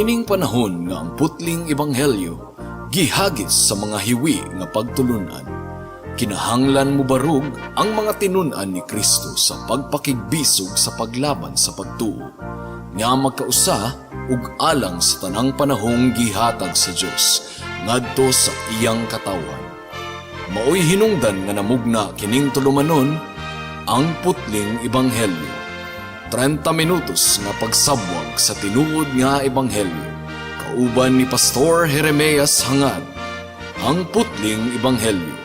Niining panahon nga ang putling ebanghelyo gihagis sa mga hiwi nga pagtulunan. Kinahanglan mo barug ang mga tinun-an ni Kristo sa pagpakigbisog sa paglaban sa pagtuo, nga magkausa ug alang sa tanang panahong gihatag sa Dios ngadto sa iyang katawan. Maoy hinungdan nga namugna kining tulumanon ang putling ebanghelyo. 30 minutos nga pagsabwag sa tinuod nga ebanghelyo. Kauban ni Pastor Jeremias Hangad, ang putling ebanghelyo.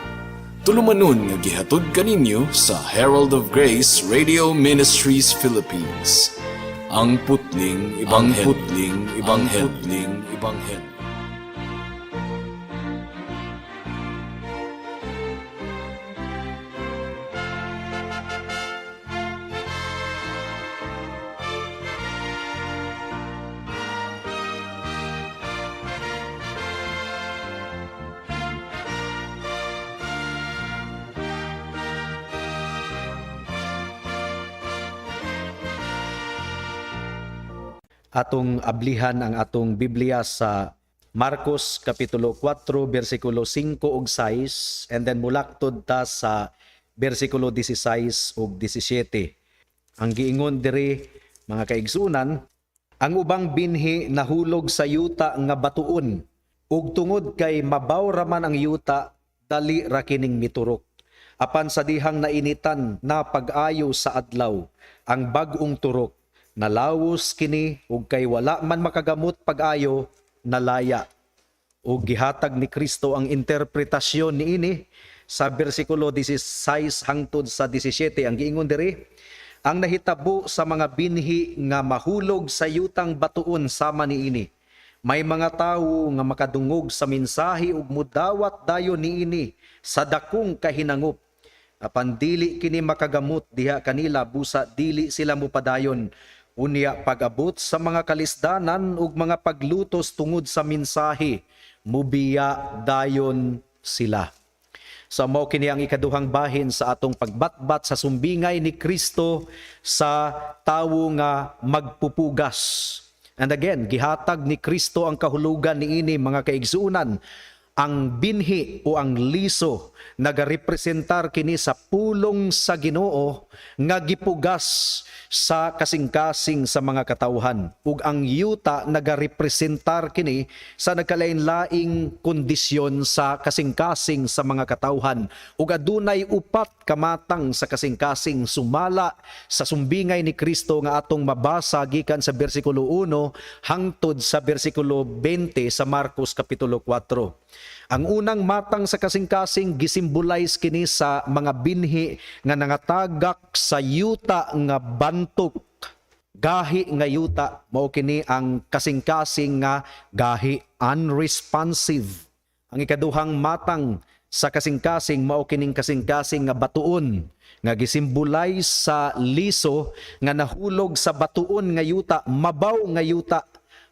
Tulumanon nga gihatod kaninyo sa Herald of Grace Radio Ministries Philippines. Ang putling ebanghelyo. Atong ablihan ang atong Biblia sa Marcos Kapitulo 4, versikulo 5 ug 6, and then mulaktod ta sa versikulo 16 ug 17. Ang giingon diri, mga kaigsunan, ang ubang binhi nahulog sa yuta nga batuon, ug tungod kay mabaw raman ang yuta, dali ra kining miturok. Apan sa dihang nainitan na pag-ayo sa adlaw, ang bag-ong turok, nalawos kini ug kay wala man makagamot pag-ayo, nalaya. Ug gihatag ni Kristo ang interpretasyon niini sa bersikulo 16 hangtod sa 17. Ang giingon diri, ang nahitabo sa mga binhi nga mahulog sa yutang batuon sama niini. May mga tawo nga makadungog sa mensahe ug mudawat dayon niini sa dakong kahinangop. Apan dili kini makagamot diha kanila, busa dili sila mupadayon. Unya pag-abot sa mga kalisdanan ug mga paglutos tungod sa mensahe, mubiya dayon sila. Sa mao kini ang ikaduhang bahin sa atong pagbatbat sa sumbingay ni Kristo sa tawo nga magpupugas. And again, gihatag ni Kristo ang kahulugan niini, mga kaigsuunan. Ang binhi o ang liso nagarepresentar kini sa pulong sa Ginoo nga gipugas sa kasing-kasing sa mga katawhan, ug ang yuta nagarepresentar kini sa nagkalain-laing kondisyon sa kasing-kasing sa mga katawhan, ug adunay upat kamatang sa kasing-kasing sumala sa sumbingay ni Kristo nga atong mabasa gikan sa bersikulo 1 hangtod sa bersikulo 20 sa Marcos Kapitulo 4. Ang unang matang sa kasing-kasing gisimbolize kini sa mga binhi nga nangatagak sa yuta nga bantok. Gahi nga yuta, mao kini ang kasing-kasing nga gahi, unresponsive. Ang ikaduhang matang sa kasing-kasing mao kining kasing-kasing nga batuon, nga gisimbolize sa liso nga nahulog sa batuon nga yuta, mabaw nga yuta.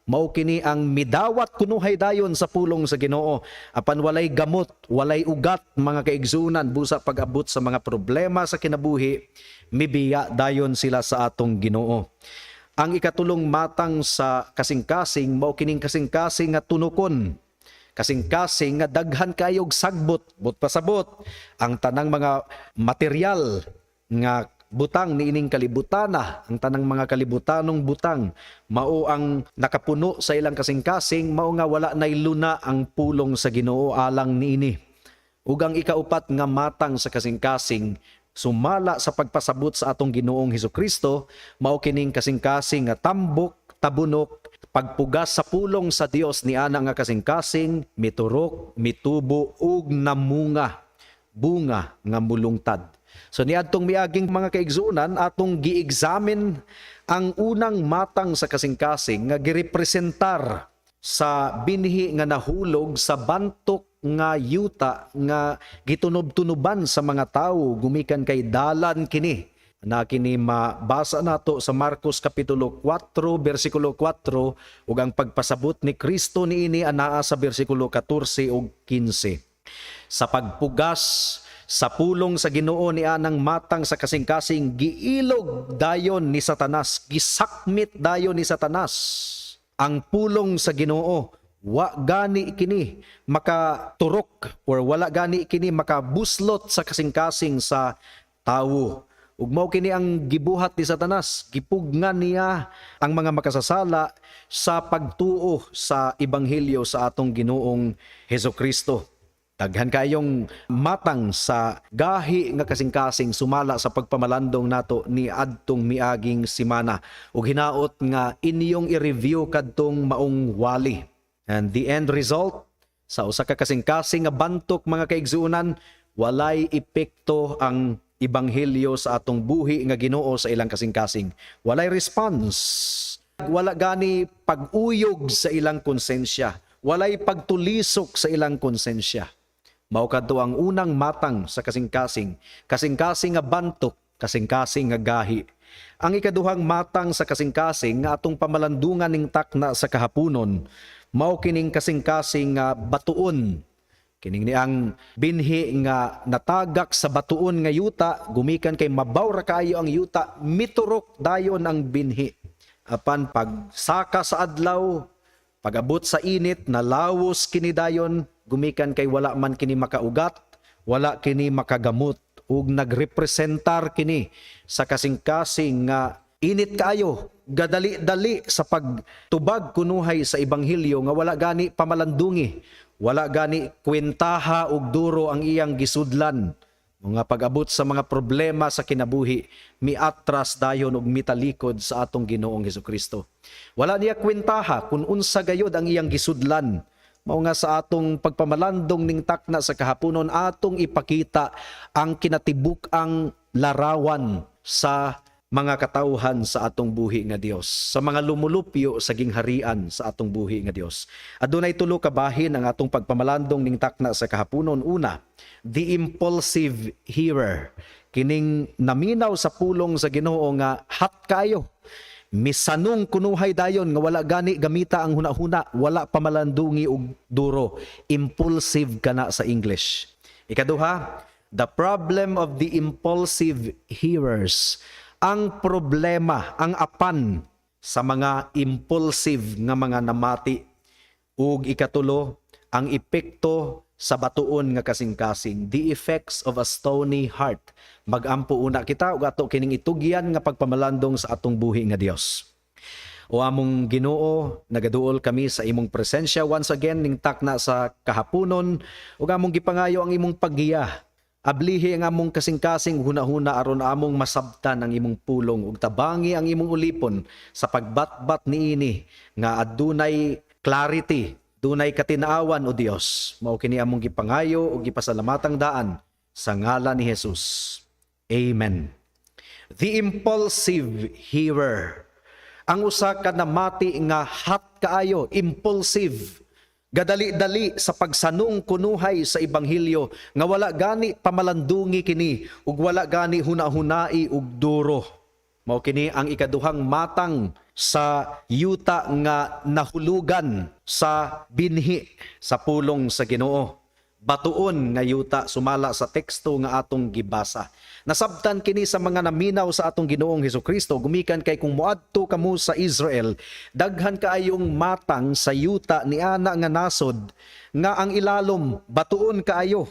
Mao kini ang midawat kunuhay dayon sa pulong sa Ginoo. Apan walay gamot, walay ugat, mga kaigsunan, busa pag-abot sa mga problema sa kinabuhi, mibiya dayon sila sa atong Ginoo. Ang ikatulong matang sa kasing-kasing mao kining kasing-kasing nga tunukon. Kasing-kasing nga daghan kayog sagbot, but pasabot ang tanang mga material nga butang niining kalibutana, ang tanang mga kalibutanong butang, mao ang nakapuno sa ilang kasing-kasing, mao nga wala nay luna ang pulong sa Ginoo alang niini. Ug ang ikaupat nga matang sa kasing-kasing sumala sa pagpasabot sa atong Ginoong Hesukristo, mao kining kasing-kasing nga tambok, tabunok, pagpugas sa pulong sa Dios niana nga kasing-kasing miturok, mitubo ug namunga, bunga nga mulungtad. So niadtong miaging mga kaigsuunan, atong gi-examine ang unang matang sa kasing-kasing nga girepresentar sa binhi nga nahulog sa bantok nga yuta nga gitunob-tunuban sa mga tawo gumikan kay dalan kini. Na kini mabasa nato sa Marcos Kapitulo 4, versikulo 4, ug ang pagpasabot ni Kristo niini anaa sa versikulo 14 ug 15. Sa pagpugas sa pulong sa Ginoo ni anang matang sa kasing-kasing, giilog dayon ni Satanas, gisakmit dayon ni Satanas. ang pulong sa Ginoo wa gani kini makaturok or wala gani kini makabuslot sa kasing-kasing sa tawo. Ug mao kini ang gibuhat ni Satanas, gipugnan niya ang mga makasasala sa pagtuo sa ebanghelyo sa atong Ginoong Hesukristo. Daghan kayong matang sa gahi nga kasing-kasing sumala sa pagpamalandong nato ni adtong miaging semana ug hinaot nga inyong i-review kadtong maong wali. And the end result sa usa ka kasing-kasing nga bantok mga kaigsuonan, walay epekto ang ebanghelyo sa atong buhi nga Ginoo sa ilang kasing-kasing. Walay response. Wala gani pag-uyog sa ilang konsensya. Walay pagtulisok sa ilang konsensya. Mao kadto ang unang matang sa kasing-kasing. Kasing-kasing nga bantok, kasing-kasing nga gahi. Ang ikaduhang matang sa kasing-kasing nga atong pamalandungan ning takna sa kahaponon, mao kining kasing-kasing nga batuon. Kining ni ang binhi nga natagak sa batuon nga yuta, gumikan kay mabaw ra kaayo ang yuta, miturok dayon ang binhi. Apan pagsaka sa adlaw, pag-abot sa init, nalawos kini dayon, gumikan kay wala man kini makaugat, wala kini makagamot, ug nagrepresentar kini sa kasing-kasing nga init kaayo, gadali-dali sa pagtubag kunuhay sa ebanghelyo nga wala gani pamalandungi, wala gani kwentaha ug duro ang iyang gisudlan. Mga pag-abot sa mga problema sa kinabuhi, miatras dayon ug mitalikod sa atong Ginoong Hesukristo. Wala niya kwentaha kung unsa gayod ang iyang gisudlan. Mao nga sa atong pagpamalandong ning takna sa kahaponon atong ipakita ang kinatibuk-ang larawan sa mga katawhan sa atong buhi nga Dios, sa mga lumulupyo sa gingharian sa atong buhi nga Dios. Adunay tulo ka bahin ang atong pagpamalandong ning takna sa kahaponon. Una, the impulsive hearer. Kining naminaw sa pulong sa Ginoo nga hat kayo. Misanong kunuhay dayon nga wala gani gamita ang hunahuna, wala pamalandungi og duro. Impulsive kana sa English. Ikaduha, the problem of the impulsive hearers. Ang problema, ang apan sa mga impulsive nga mga namati. Ug ikatulo, ang epekto sa batuon nga kasing-kasing, the effects of a stony heart. Magampo una kita ug ato kining itugyan nga pagpamalandong sa atong buhi nga Dios. O among Ginoo, nagaduol kami sa imong presensya once again ning takna sa kahaponon ug among gipangayo ang imong paggiya. Ablihi ang among kasing-kasing hunahuna aron among masabtan ang imong pulong ug tabangi ang imong ulipon sa pagbatbat niini nga adunay clarity, dunay katinaawan o Dios. Mao kini among gipangayo ug gipasalamatang daan sa ngalan ni Jesus. Amen. The impulsive hearer. Ang usa ka namati nga hat kaayo, impulsive. Gadali-dali sa pagsanong kunuhay sa ebanghelyo nga wala gani pamalandungi kini ug wala gani hunahunai ug duro. Mao kini ang ikaduhang matang sa yuta nga nahulugan sa binhi sa pulong sa Ginoo. Batuon nga yuta sumala sa teksto nga atong gibasa. Nasabtan kini sa mga naminaw sa atong Ginoong Hesukristo gumikan kay kung moadto kamo sa Israel, daghan kaayong matang sa yuta ni ana nga nasod nga ang ilalom batuon kaayo.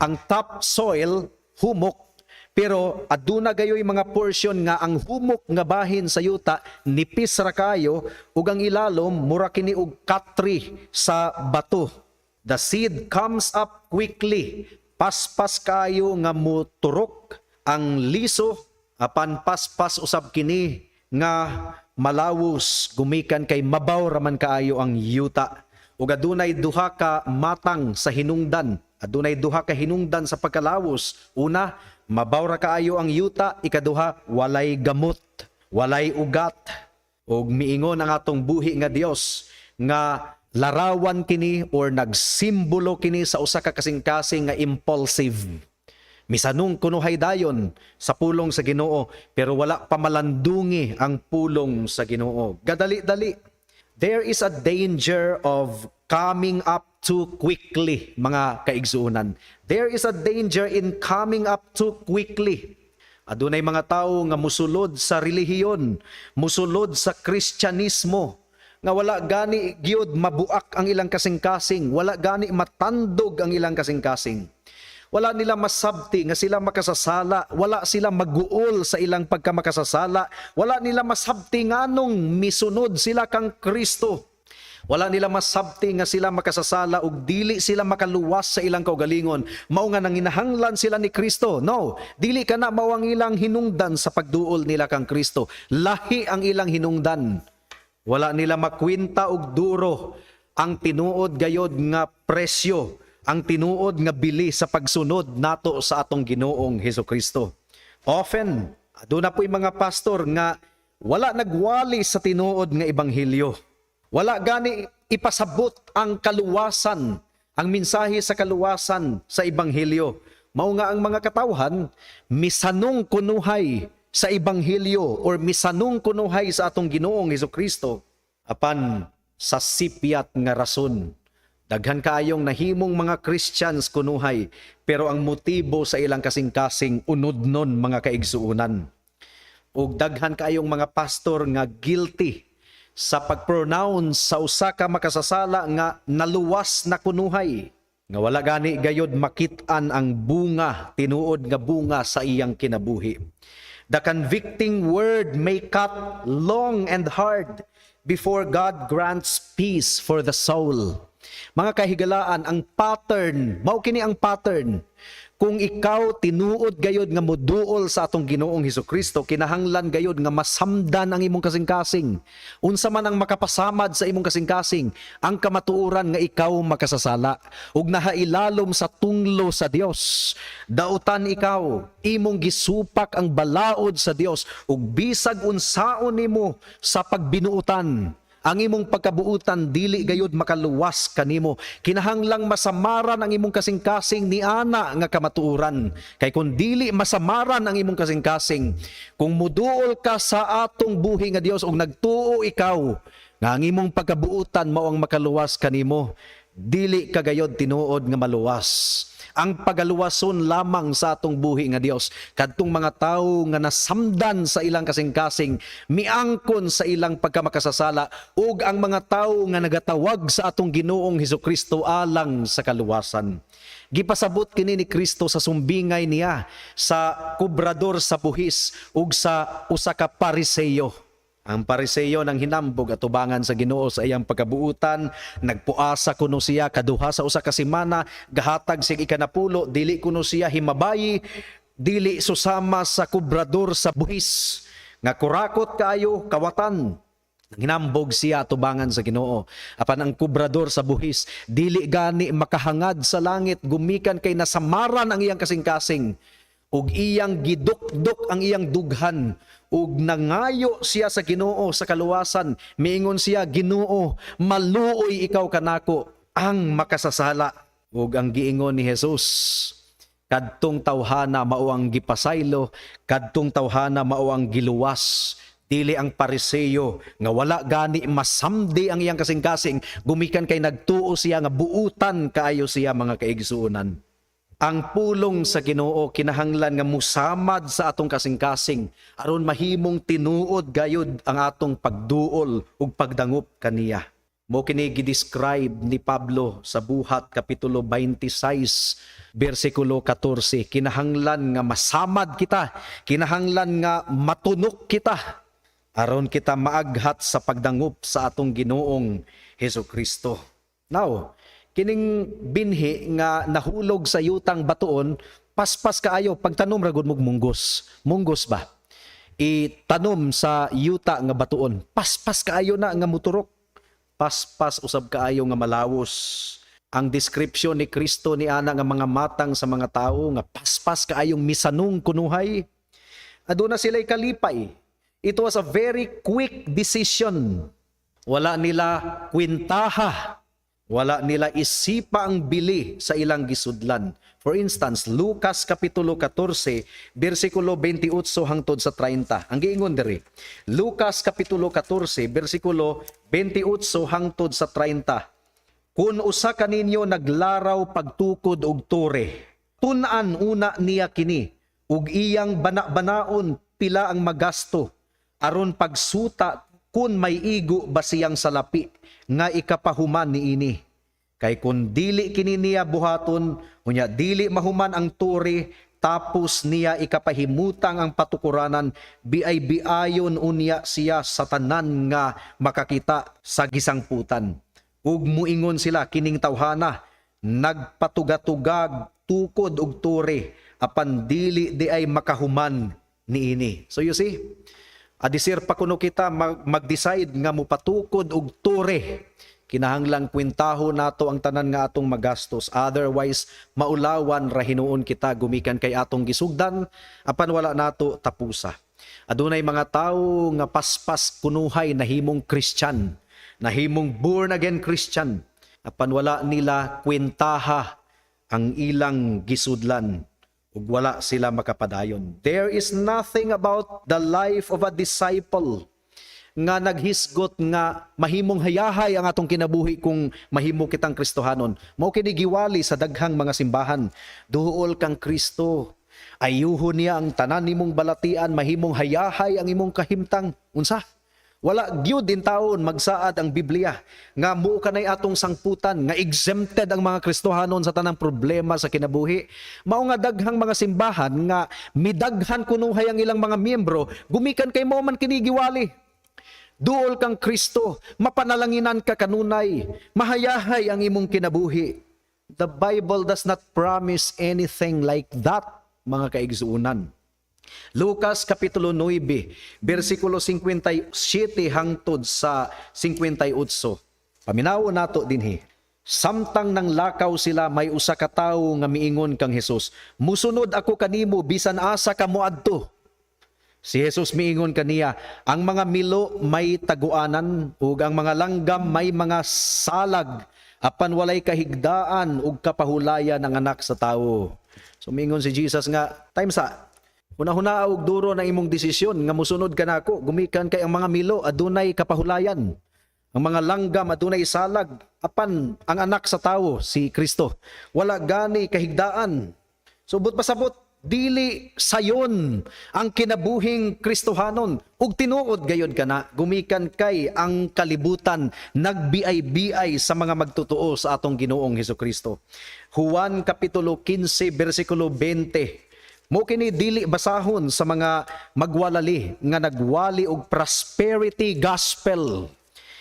Ang top soil humok, pero aduna gayoy mga portion nga ang humok nga bahin sa yuta nipis ra kayo ug ang ilalom mura kini og katri sa bato. The seed comes up quickly. Paspas kayo nga muturok ang liso, apan paspas usab kini nga malawos gumikan kay mabaw raman kaayo ang yuta. Ug adunay duha ka matang sa hinungdan. Adunay duha ka hinungdan sa pagkalawos. Una, mabaw ra kaayo ang yuta. Ikaduha, walay gamot, walay ugat. Ug miingon ang atong buhi nga Dios nga larawan kini or nagsimbolo kini sa usa ka kasing-kasing nga impulsive. Misanong kunuhay dayon sa pulong sa Ginoo pero wala pamalandungi ang pulong sa Ginoo. Gadali-dali. There is a danger of coming up too quickly, mga kaigsuunan. There is a danger in coming up too quickly. Adunay mga tawo nga musulod sa relihiyon, musulod sa Kristyanismo, nga wala gani gyud mabuak ang ilang kasing-kasing, wala gani matandog ang ilang kasing-kasing. Wala nila masabti nga sila makasasala, wala sila maguol sa ilang pagkamakasasala, wala nila masabti nganong misunod sila kang Kristo. Wala nila masabti nga sila makasasala ug dili sila makaluwas sa ilang kaugalingon. Mao nga nanginahanglan sila ni Kristo. No, dili kana mao ang ilang hinungdan sa pagduol nila kang Kristo. Lahi ang ilang hinungdan. Wala nila makwinta og duro ang tinuod gayod nga presyo, ang tinuod nga bili sa pagsunod nato sa atong Ginoong Hesukristo. Often, aduna po'y mga pastor nga wala nagwali sa tinuod nga ebanghelyo. Wala gani ipasabot ang kaluwasan, ang mensahe sa kaluwasan sa ebanghelyo. Mao nga ang mga katawhan misanong kunuhay sa ebanghelyo or misanong kunuhay sa atong Ginoong Hesukristo apan sa sipyat nga rason. Daghan kaayong nahimong mga Christians kunuhay, pero ang motibo sa ilang kasing-kasing unodnon mga kaigsuunan. Ug daghan kaayong mga pastor nga guilty sa pag-pronounce sa usa ka makasasala nga naluwas na kunuhay, nga wala gani gayod makit-an ang bunga, tinuod nga bunga sa iyang kinabuhi. The convicting word may cut long and hard before God grants peace for the soul. Mga kahigalaan, ang pattern, mao kini ang pattern. Kung ikaw tinuod gayod nga moduol sa atong Ginoong Hesukristo, kinahanglan gayod nga masamdan ang imong kasing-kasing. Unsa man ang makapasamad sa imong kasing-kasing, ang kamatuoran nga ikaw makasasala ug nahailalom sa tunglo sa Dios. Dautan ikaw, imong gisupak ang balaod sa Dios ug bisag unsaon nimo sa pagbinuutan, ang imong pagkabuutan dili gayud makaluwas kanimo. Kinahanglang masamaran ang imong kasing-kasing ni ana nga kamatuoran. Kay kung dili masamaran ang imong kasing-kasing, kung muduol ka sa atong buhi nga Dios ug nagtuo ikaw nga ang imong pagkabuutan mao ang makaluwas kanimo, dili ka gayud tinuod nga maluwas. Ang pagaluwason lamang sa atong buhi nga Dios kadtong mga tawo nga nasamdan sa ilang kasing-kasing, miangkon sa ilang pagkamakasasala, ug ang mga tawo nga nagatawag sa atong Ginoong Hesukristo alang sa kaluwasan. Gipasabot kini ni Kristo sa sumbingay niya sa kubrador sa buhis ug sa usa ka Pariseyo. Ang Pariseyo nang hinambog at tubangan sa Ginoo sa iyang pagkabuutan, nagpuasa kuno siya kaduha sa usa ka semana, gahatag sig ikanapulo, dili kuno siya himabayi, dili susama sa kubrador sa buhis, nga kurakot kaayo kawatan. Hinambog siya tubangan sa Ginoo. Apan ang kubrador sa buhis, dili gani makahangad sa langit, gumikan kay nasamaran ang iyang kasing-kasing, ug iyang gidukdok ang iyang dughan, ug nangayo siya sa Ginoo sa kaluwasan. Miingon siya, Ginoo, maluoy ikaw kanako ang makasasala. Ug ang giingon ni Jesus, kadtong tawhana mao ang gipasaylo, kadtong tawhana mao ang giluwas. Dili ang Pariseyo nga wala gani masamdi ang iyang kasing-kasing, gumikan kay nagtuo siya nga buutan kaayo siya mga kaigsuonan. Ang pulong sa Ginoo kinahanglan nga musamad sa atong kasing-kasing aron mahimong tinuod gayud ang atong pagduol ug pagdangup kaniya. Mo kini gidescribe ni Pablo sa Buhat kapitulo 26 bersikulo 14. Kinahanglan nga masamad kita, kinahanglan nga matunok kita aron kita maaghat sa pagdangup sa atong Ginoong Hesukristo. Now, kining binhi nga nahulog sa yutang batuon, paspas kaayo pagtanom ra gud mog munggos. Munggos ba? Itanom sa yuta nga batuon, paspas kaayo na nga muturok. Paspas usab kaayo nga malawos. Ang description ni Kristo ni ana nga mga matang sa mga tawo nga paspas kaayong misanong kunuhay. Aduna sila'y kalipay. It was a very quick decision. Wala nila kwintaha. Wala nila isipa ang bili sa ilang gisudlan. For instance, Lucas kapitulo 14, bersikulo 28 hangtod sa 30. Ang giingon diri. Lucas kapitulo 14, bersikulo 28 hangtod sa 30. Kun usa kaninyo naglaraw pagtukod og tore, tun-an una niya kini, ug iyang bana-banaon pila ang magasto, aron pagsuta kun may igo ba siyang salapi nga ikapahuman niini. Kay kun dili kini niya buhaton, unya dili mahuman ang turi, tapos niya ikapahimutang ang patukuranan, biay-biayon unya siya sa tanan nga makakita sa gisangputan. Ug muingon sila kining tawhana, nagpatugatugag tukod og turi, apan dili di ay makahuman niini. So you see, adisir pa kuno kita mag-decide nga mupatukod og turi. Kinahanglang kwentaho nato ang tanan nga atong magastos, otherwise maulawan ra hinuon kita gumikan kay atong gisugdan apan wala nato tapusa. Adunay mga tawo nga paspas kunuhay nahimong Christian, nahimong born again Christian, apan wala nila kwentaha ang ilang gisudlan ug wala sila makapadayon. There is nothing about the life of a disciple nga naghisgot nga mahimong hayahay ang atong kinabuhi kung mahimo kitang Kristohanon. Mao kini giwali sa daghang mga simbahan. Duol kang Kristo. Ayuhon niya ang tanan nimong balatian, mahimong hayahay ang imong kahimtang. Unsa? Wala gyud din taon magsaad ang Biblia nga mao kanay atong sangputan nga exempted ang mga Kristohanon sa tanang problema sa kinabuhi. Mao nga daghang mga simbahan nga midaghan kunuhay ang ilang mga miyembro, gumikan kay mao man kini giwali. Duol kang Kristo, mapanalanginan ka kanunay, mahayahay ang imong kinabuhi. The Bible does not promise anything like that, mga kaigsuunan. Lucas Kapitulo 9, versikulo 57 hangtod sa 58. Paminaw nato dinhi. Samtang nang lakaw sila, may usa ka tawo nga miingon kang Hesus, "Musunod ako kanimo bisan asa ka moadto." Si Jesus miingon kaniya, "Ang mga milo may taguanan ug ang mga langgam may mga salag, apan walay kahigdaan ug kapahulayan ng anak sa tawo." So miingon si Jesus nga, time sa hunahuna og duro na imong desisyon nga mosunod ka nako, gumikan kay ang mga milo adunay kapahulayan. Ang mga langgam adunay salag, apan ang anak sa tawo si Kristo wala gani kahigdaan. So but pasabot dili sayon ang kinabuhing Kristohanon ug tinuod gayud kana gumikan kay ang kalibutan nagbiay-biay sa mga magtotoo sa atong Ginoong Hesukristo. Juan Kapitulo 15 versikulo 20. Mo kini dili basahon sa mga magwalali nga nagwali og prosperity gospel,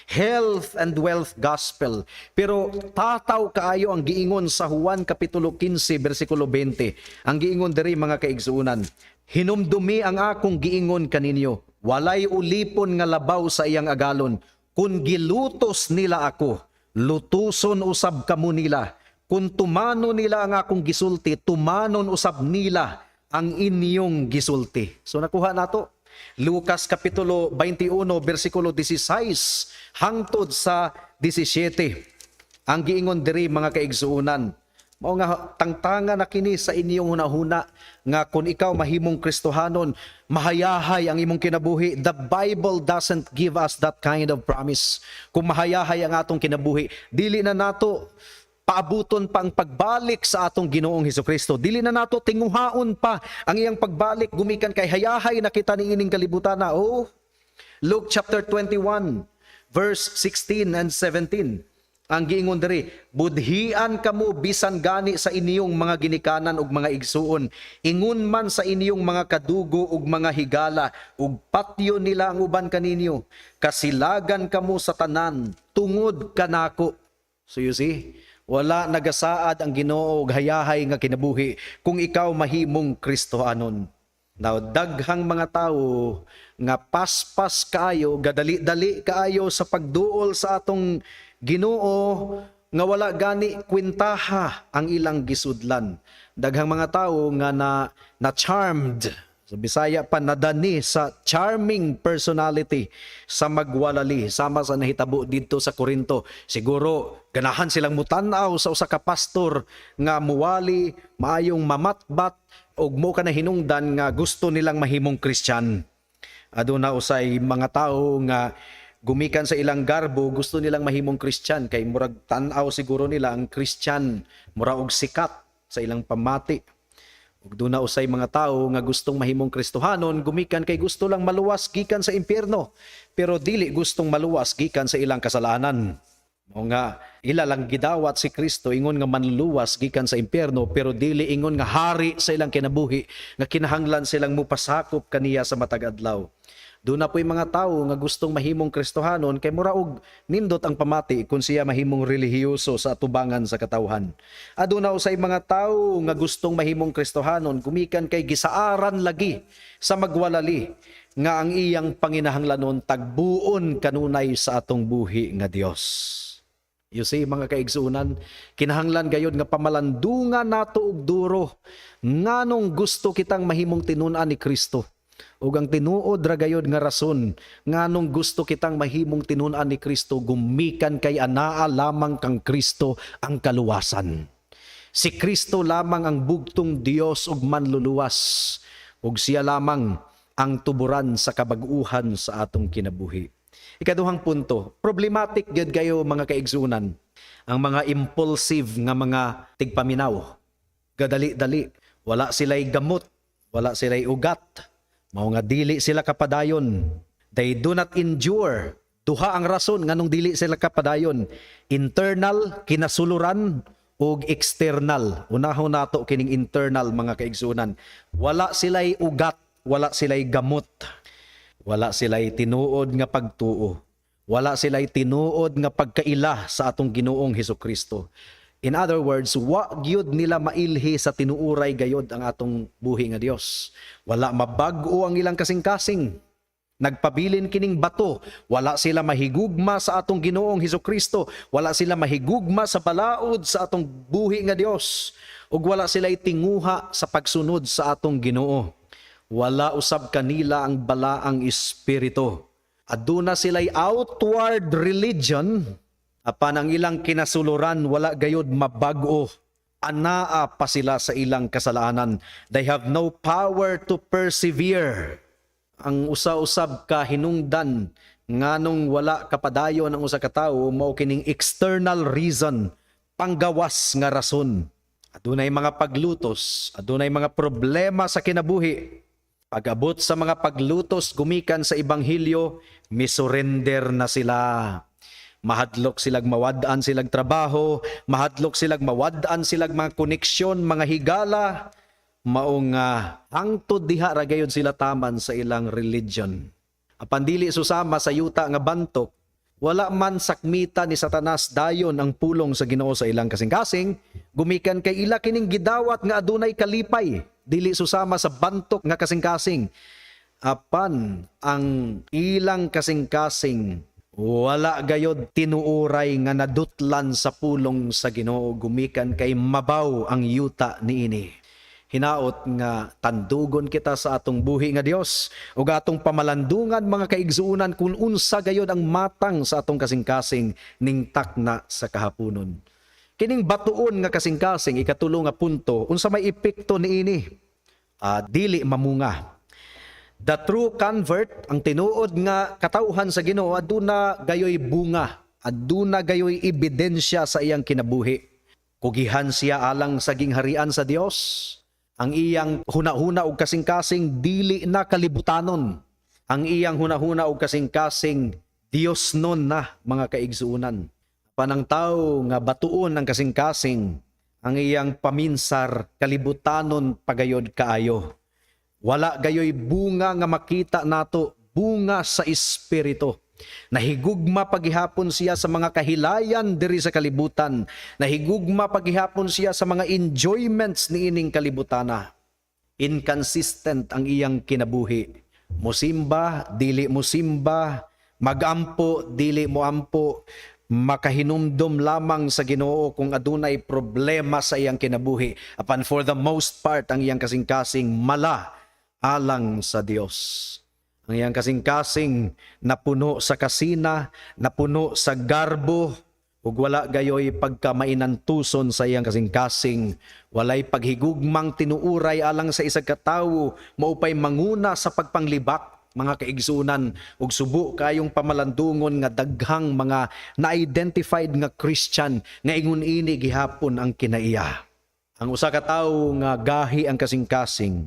health and wealth gospel. Pero tataw kaayo ang giingon sa Juan Kapitulo 15 versikulo 20. Ang giingon diri mga kaigsuunan, "Hinumdumi ang akong giingon kaninyo, walay ulipon nga labaw sa iyang agalon. Kung gilutos nila ako, lutuson usab kamo nila. Kung tumano nila ang akong gisulti, tumanon usab nila ang inyong gisulti." So nakuha nato Lucas Kapitulo 21 versikulo 16 hangtod sa 17. Ang giingon diri mga kaigsuunan, mao nga tangtangan na kini sa inyong hunahuna nga kung ikaw mahimong Kristohanon, mahayahay ang imong kinabuhi. The Bible doesn't give us that kind of promise. Kung mahayahay ang atong kinabuhi, dili na nato paabuton pa ang pagbalik sa atong Ginoong Hesukristo. Dili na nato tinguhaon pa ang iyang pagbalik gumikan kay hayahay na kita niining kalibutan na. Oh, Luke chapter 21 verse 16 and 17. Ang giingon diri, "Budhian kamo bisan gani sa inyong mga ginikanan ug mga igsuon. Ingon man sa inyong mga kadugo ug mga higala ug patyo nila ang uban kaninyo. Kasilagan kamo sa tanan tungod kanako." So you see, wala nagasaad ang Ginoo og hayahay nga kinabuhi kung ikaw mahimong Kristohanon. Now, daghang mga tawo nga paspas kaayo, gadali-dali kaayo sa pagduol sa atong Ginoo nga wala gani kwentaha ang ilang gisudlan. Daghang mga tawo nga na charmed, sa Bisaya pa nadani sa charming personality sa magwalali sama sa nahitabo dito sa Corinto. Siguro ganahan silang mutanaw sa usa ka pastor nga muwali, maayong mamatbat og mo ka na hinungdan nga gusto nilang mahimong Kristyan. Aduna usay mga tao nga gumikan sa ilang garbo, gusto nilang mahimong Kristyan kay murag tan-aw siguro nila ang Kristyan mura og sikat sa ilang pamati. Ug duna usay mga tawo nga gustong mahimong Kristohanon gumikan kay gusto lang maluwas gikan sa impyerno, pero dili gustong maluwas gikan sa ilang kasalanan. Mao nga ila lang gidawat si Kristo ingon nga manluwas gikan sa impyerno, pero dili ingon nga hari sa ilang kinabuhi nga kinahanglan silang mupasakop kaniya sa matag adlaw. Duna po'y mga tawo nga gustong mahimong Kristohanon kay mura og nindot ang pamati kung siya mahimong relihiyoso sa atubangan sa katawhan. Aduna usay mga tawo nga gustong mahimong Kristohanon gumikan kay gisaaran lagi sa magwalali nga ang iyang panginahanglanon tagbuon kanunay sa atong buhi nga Dios. You see, mga kaigsunan, kinahanglan gayod nga pamalandungan nato og duro nganong gusto kitang mahimong tinunan ni Kristo. Ug ang tinuod ra gayod nga rason nganong gusto kitang mahimong tinunan ni Kristo gumikan kay anaa lamang kang Kristo ang kaluwasan. Si Kristo lamang ang bugtong Dios ug manluluwas, ug siya lamang ang tuburan sa kabag-uhan sa atong kinabuhi. Ikaduhang punto, problematic gyud kayo mga kaigsunan ang mga impulsive nga mga tigpaminaw. Gadali-dali, wala sila'y gamot, wala sila'y ugat, mao nga dili sila kapadayon. They do not endure. Duha ang rason nganong dili sila kapadayon. Internal, kinasuluran, ug external. Unahon nato kining internal mga kaigsunan. Wala sila'y ugat, wala sila'y gamot. Wala sila'y tinuod nga pagtuo. Wala sila'y tinuod nga pagkaila sa atong Ginoong Hesukristo. In other words, wa gyud nila mailhi sa tinuuray gayod ang atong buhi nga Dios. Wala mabag-o ang ilang kasing-kasing. Nagpabilin kining bato. Wala sila mahigugma sa atong Ginoong Hesukristo. Wala sila mahigugma sa balaod sa atong buhi nga Dios. Ug wala sila'y tinguha sa pagsunod sa atong Ginoo. Wala usab kanila ang balaang espiritu. Aduna sila'y outward religion, apan ang ilang kinasuluran wala gayud mabag-o. Anaa pa sila sa ilang kasalanan. They have no power to persevere. Ang usa-usab ka hinungdan nganong wala kapadayon ang usa ka tawo mao kining external reason, panggawas nga rason. Adunay mga paglutos, adunay mga problema sa kinabuhi. Pag-abot sa mga paglutos gumikan sa ebanghelyo, misurrender na sila. Mahadlok silag mawad-an silag trabaho, mahadlok silag mawad-an silag mga koneksyon, mga higala, maong hangtod diha ra gayud sila taman sa ilang religion. Apan dili susama sa yuta nga bantok, wala man sakmita ni Satanas dayon ang pulong sa Ginoo sa ilang kasing-kasing, gumikan kay ila kining gidawat nga adunay kalipay. Dili susama sa bantok nga kasing-kasing. Apan ang ilang kasing-kasing wala gayod tinuuray nga nadutlan sa pulong sa Ginoo, gumikan kay mabaw ang yuta niini. Hinaot nga tandugon kita sa atong buhi nga Dios ug atong pamalandungan mga kaigsuunan kung unsa gayod ang matang sa atong kasing-kasing ning takna sa kahaponon. Kining batuon nga kasing-kasing ikatulo nga punto, unsa may epekto niini? Dili mamunga. The true convert, ang tinuod nga katawhan sa Ginoo, aduna gayoy bunga, aduna gayoy ebidensya sa iyang kinabuhi. Kugihan siya alang sa gingharian sa Dios. Ang iyang hunahuna og kasing-kasing dili na kalibutanon. Ang iyang hunahuna og kasing-kasing Dios non na mga kaigsuunan. Panang tao nga batuon ang kasing-kasing, ang iyang paminsar kalibutanon pagayod kaayo. Wala gayoy bunga nga makita nato, bunga sa espiritu. Nahigugma paghihapon siya sa mga kahilayan diri sa kalibutan. Nahigugma paghihapon siya sa mga enjoyments niining kalibutana. Inconsistent ang iyang kinabuhi. Musimba, dili musimba, magampo, dili moampo. Makahinumdom lamang sa Ginoo kung adunay problema sa iyang kinabuhi. Apan for the most part, ang iyang kasing-kasing mala alang sa Dios. Ang iyang kasing-kasing napuno sa kasina, napuno sa garbo, ug wala gayoy pagkamainantuson sa iyang kasing-kasing. Walay paghigugmang tinuuray alang sa isa ka tawo, maupay manguna sa pagpanglibak, mga kaigsunan, ug subo kayong pamalandungon nga daghang mga na-identified nga Christian nga ingon ini gihapon ang kinaiya. Ang usa ka tawo nga gahi ang kasing-kasing,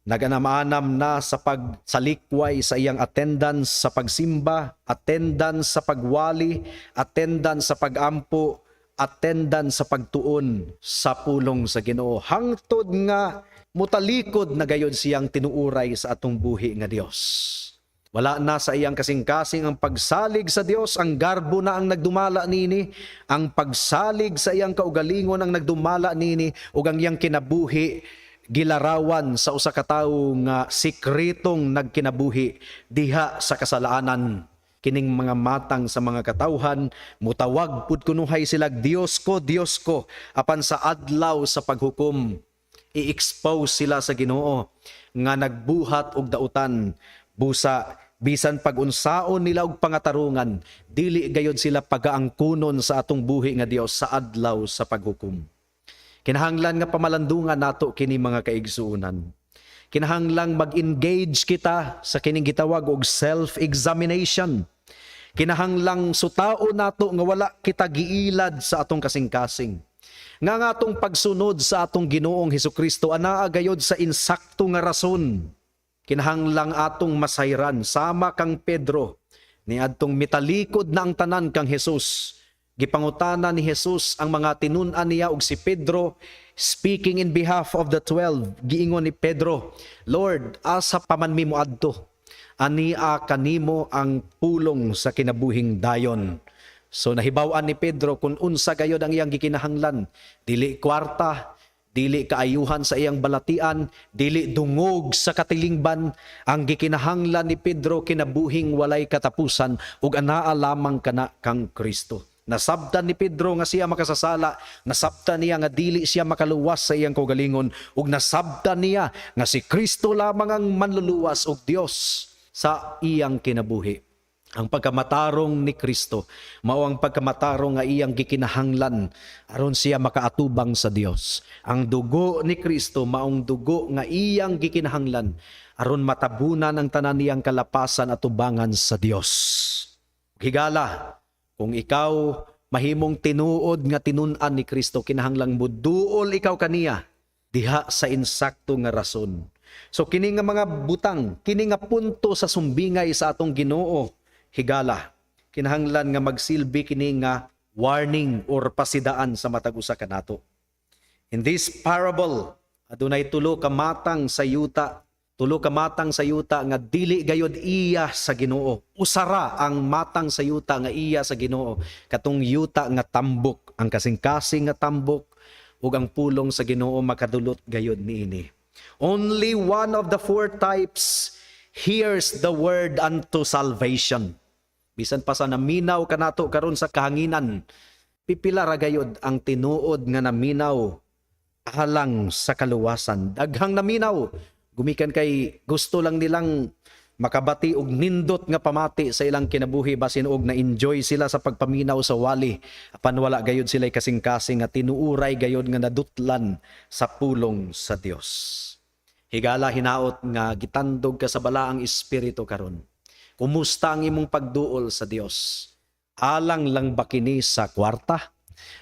naganam-anam na sa pagsalikway sa iyang attendance sa pagsimba, attendance sa pagwali, attendance sa pagampo, attendance sa pagtuon sa pulong sa Ginoo. Hangtod nga mutalikod na gayud siyang tinuuray sa atong buhi nga Dios. Wala na sa iyang kasing-kasing ang pagsalig sa Dios, ang garbo na ang nagdumala nini, ang pagsalig sa iyang kaugalingon ang nagdumala nini, ug ang iyang kinabuhi gilarawan sa usa ka tawo nga sikretong nagkinabuhi diha sa kasalanan. Kining mga matang sa mga katawhan, mutawag pud kunuhay sila, Dios ko, apan sa adlaw sa paghukom, i-expose sila sa Ginoo nga nagbuhat og dautan. Busa, bisan pag-unsaon nila og pangatarungan, dili gayud sila pagaangkunon sa atong buhi nga Dios sa adlaw sa paghukom. Kinahanglan nga pamalandungan nato kini mga kaigsuonan. Kinahanglang mag-engage kita sa kining gitawag og self-examination. Kinahanglang sutao nato nga wala kita giilad sa atong kasing-kasing. Nga atong pagsunod sa atong Ginoong Hesukristo anaa gayud sa insakto nga rason. Kinahanglang atong masayran sama kang Pedro niadtong mitalikod na ang tanan kang Hesus. Gipangutana ni Jesus ang mga tinun-an niya ug si Pedro, speaking in behalf of the 12, giingon ni Pedro, Lord, asa pa man mi moadto? Ania kanimo ang pulong sa kinabuhing dayon. So nahibaw-an ni Pedro kung unsa gayod ang iyang gikinahanglan, dili kwarta, dili kaayuhan sa iyang balatian, dili dungog sa katilingban. Ang gikinahanglan ni Pedro kinabuhing walay katapusan ug anaa lamang kana kang Kristo. Nasabtan ni Pedro nga siya makasasala, nasabtan niya nga dili siya makaluwas sa iyang kaugalingon, ug nasabtan niya nga si Kristo lamang ang manluluwas og Dios sa iyang kinabuhi. Ang pagkamatarong ni Kristo mao ang pagkamatarong nga iyang gikinahanglan aron siya makaatubang sa Dios. Ang dugo ni Kristo maong dugo nga iyang gikinahanglan aron matabunan ang tanan niyang kalapasan at tubangan sa Dios. Higala, kung ikaw mahimong tinuod nga tinun-an ni Kristo, kinahanglang muduol ikaw kaniya diha sa insakto nga rason. So kini nga mga butang, kini nga punto sa sumbingay sa atong Ginoo, higala, kinahanglan nga magsilbi kini nga warning or pasidaan sa matag usa kanato. In this parable, adunay tulo ka matang sa yuta nga dili gayud iya sa Ginoo. Usara ang matang sa yuta nga iya sa Ginoo, katong yuta nga tambok, ang kasing-kasing nga tambok ug ang pulong sa Ginoo makadulot gayud niini. Only one of the four types hears the word unto salvation. Bisan pa sa naminaw kanato karon sa kahanginan, pipila ra gayud ang tinuod nga naminaw alang sa kaluwasan. Daghang naminaw gumikan kay gusto lang nilang makabati og nindot nga pamati sa ilang kinabuhi, basin og na-enjoy sila sa pagpaminaw sa wali, apan wala gayud sila kasing-kasing nga tinuuray gayud nga nadutlan sa pulong sa Dios. Higala, hinaot nga gitandog ka sa balaang espiritu karon. Kumusta ang imong pagduol sa Dios? Alang lang ba kini sa kwarta?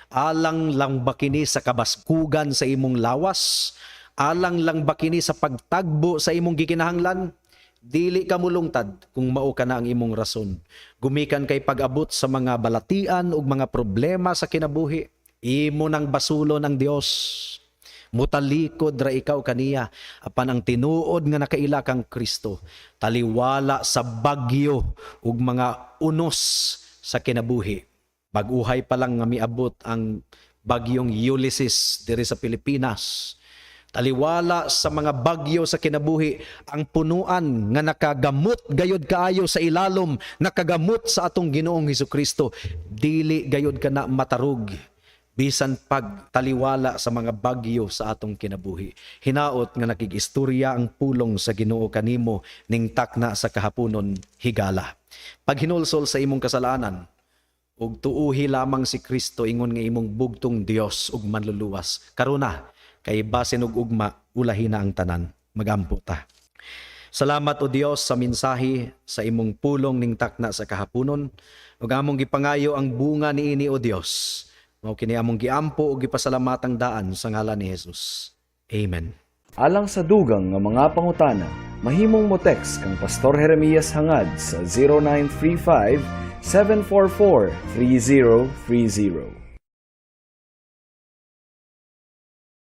Alang lang ba kini sa kabaskugan sa imong lawas? Alang lang ba kini sa pagtagbo sa imong gikinahanglan? Dili ka mulungtad kung mao ka na ang imong rason. Gumikan kay pag-abot sa mga balatian ug mga problema sa kinabuhi. Imo nang basulon ang Dios. Mutalikod ra ikaw kaniya, apan ang tinuod nga nakaila kang Kristo, taliwala sa bagyo ug mga unos sa kinabuhi. Baguhay pa lang nga miabot ang bagyong Ulysses diri sa Pilipinas. Taliwala sa mga bagyo sa kinabuhi, ang punuan nga nakagamot gayod kaayo sa ilalom, nakagamot sa atong Ginoong Hesukristo, dili gayod ka na matarug bisan pagtaliwala sa mga bagyo sa atong kinabuhi. Hinaot nga nakigistorya ang pulong sa Ginoo kanimo ning takna sa kahaponon, higala. Pag hinulsol sa imong kasalanan ug tuuhi lamang si Kristo, ingon nga imong bugtong Dios ug manluluwas, karuna kay basin og ugma ulahi na ang tanan. Magampo ta. Salamat o Dios sa mensahe sa imong pulong ning takna sa kahaponon. Ug among gipangayo ang bunga niini o Dios Mao kini among giampo ug gipasalamatang daan sa ngalan ni Jesus. Amen. Alang sa dugang nga mga pangutana, mahimong mo text kang Pastor Jeremias hangad sa 0935 744 3030.